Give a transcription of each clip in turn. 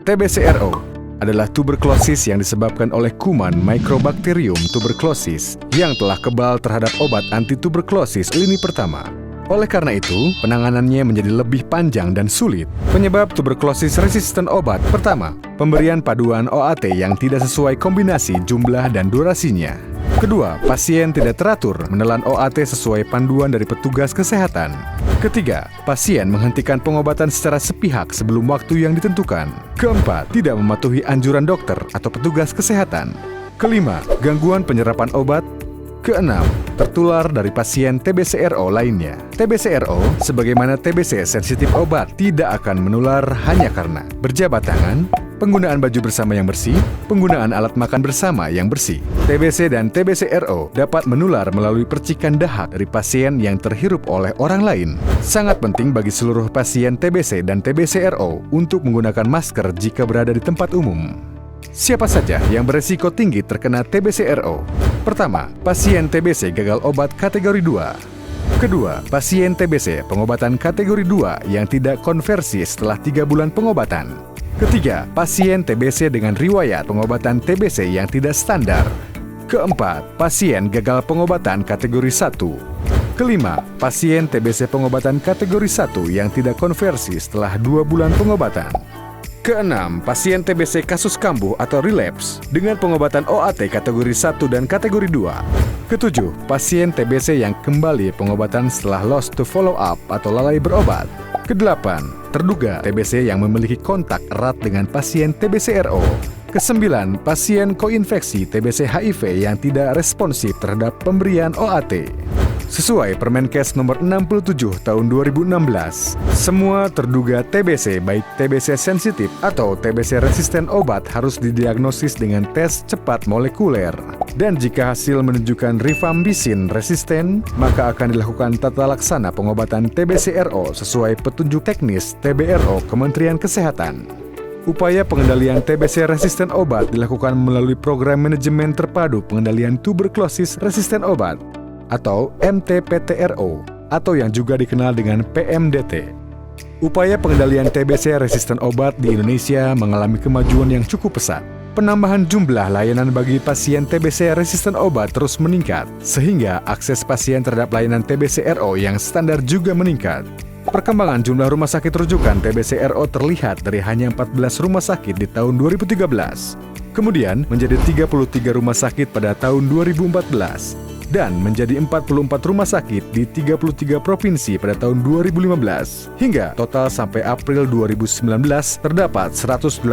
TBC-RO adalah tuberkulosis yang disebabkan oleh kuman Mycobacterium tuberculosis yang telah kebal terhadap obat anti-tuberkulosis lini pertama. Oleh karena itu, penanganannya menjadi lebih panjang dan sulit. Penyebab tuberkulosis resisten obat pertama, pemberian paduan OAT yang tidak sesuai kombinasi jumlah dan durasinya. Kedua, pasien tidak teratur menelan OAT sesuai panduan dari petugas kesehatan. Ketiga, pasien menghentikan pengobatan secara sepihak sebelum waktu yang ditentukan. Keempat, tidak mematuhi anjuran dokter atau petugas kesehatan. Kelima, gangguan penyerapan obat. Keenam, tertular dari pasien TBC-RO lainnya. TBC-RO, sebagaimana TBC sensitif obat, tidak akan menular hanya karena berjabat tangan, penggunaan baju bersama yang bersih, penggunaan alat makan bersama yang bersih. TBC dan TBC-RO dapat menular melalui percikan dahak dari pasien yang terhirup oleh orang lain. Sangat penting bagi seluruh pasien TBC dan TBC-RO untuk menggunakan masker jika berada di tempat umum. Siapa saja yang beresiko tinggi terkena TBC-RO? Pertama, pasien TBC gagal obat kategori 2. Kedua, pasien TBC pengobatan kategori 2 yang tidak konversi setelah 3 bulan pengobatan. Ketiga, pasien TBC dengan riwayat pengobatan TBC yang tidak standar. Keempat, pasien gagal pengobatan kategori 1. Kelima, pasien TBC pengobatan kategori 1 yang tidak konversi setelah 2 bulan pengobatan. Keenam, pasien TBC kasus kambuh atau relapse dengan pengobatan OAT kategori 1 dan kategori 2. Ketujuh, pasien TBC yang kembali pengobatan setelah lost to follow up atau lalai berobat. Kedelapan, terduga TBC yang memiliki kontak erat dengan pasien TBC-RO. Kesembilan, pasien koinfeksi TBC HIV yang tidak responsif terhadap pemberian OAT. Sesuai Permenkes nomor 67 tahun 2016, semua terduga TBC baik TBC sensitif atau TBC resisten obat harus didiagnosis dengan tes cepat molekuler. Dan jika hasil menunjukkan rifampicin resisten, maka akan dilakukan tata laksana pengobatan TBC-RO sesuai petunjuk teknis TBRO Kementerian Kesehatan. Upaya pengendalian TBC resisten obat dilakukan melalui Program Manajemen Terpadu Pengendalian Tuberkulosis Resisten Obat atau MTPTRO, atau yang juga dikenal dengan PMDT. Upaya pengendalian TBC resisten obat di Indonesia mengalami kemajuan yang cukup pesat. Penambahan jumlah layanan bagi pasien TBC resisten obat terus meningkat, sehingga akses pasien terhadap layanan TBC-RO yang standar juga meningkat. Perkembangan jumlah rumah sakit rujukan TBC-RO terlihat dari hanya 14 rumah sakit di tahun 2013, kemudian menjadi 33 rumah sakit pada tahun 2014, dan menjadi 44 rumah sakit di 33 provinsi pada tahun 2015. Hingga total sampai April 2019 terdapat 188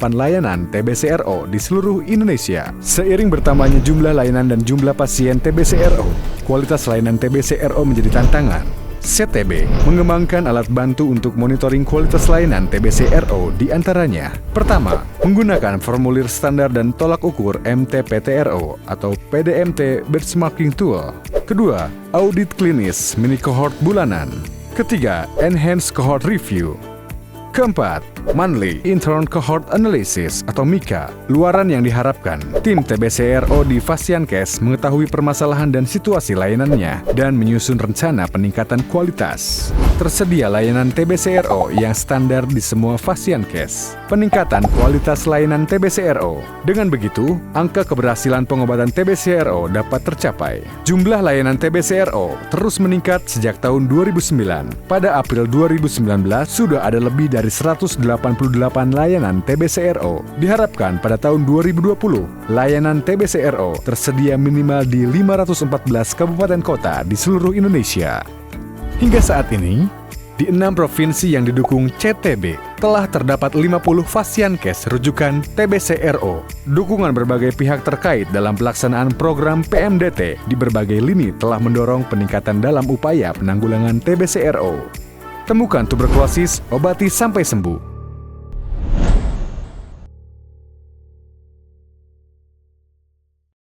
layanan TBC-RO di seluruh Indonesia. Seiring bertambahnya jumlah layanan dan jumlah pasien TBC-RO, kualitas layanan TBC-RO menjadi tantangan. CTB mengembangkan alat bantu untuk monitoring kualitas layanan TBC-RO di antaranya. Pertama, menggunakan formulir standar dan tolak ukur MTPTRO atau PDMT Benchmarking Tool. Kedua, audit klinis mini cohort bulanan. Ketiga, Enhanced Cohort Review. Keempat, Monthly Internal Cohort Analysis atau MICA. Luaran yang diharapkan, tim TBC-RO di Fasiankes mengetahui permasalahan dan situasi layanannya dan menyusun rencana peningkatan kualitas. Tersedia layanan TBC-RO yang standar di semua Fasiankes. Peningkatan kualitas layanan TBC-RO. Dengan begitu, angka keberhasilan pengobatan TBC-RO dapat tercapai. Jumlah layanan TBC-RO terus meningkat sejak tahun 2009. Pada April 2019 sudah ada lebih dari 188 layanan TBC-RO. Diharapkan pada tahun 2020, layanan TBC-RO tersedia minimal di 514 kabupaten kota di seluruh Indonesia. Hingga saat ini, di 6 provinsi yang didukung CTB, telah terdapat 50 Fasiankes rujukan TBC-RO. Dukungan berbagai pihak terkait dalam pelaksanaan program PMDT di berbagai lini telah mendorong peningkatan dalam upaya penanggulangan TBC-RO. Temukan tuberkulosis, obati sampai sembuh.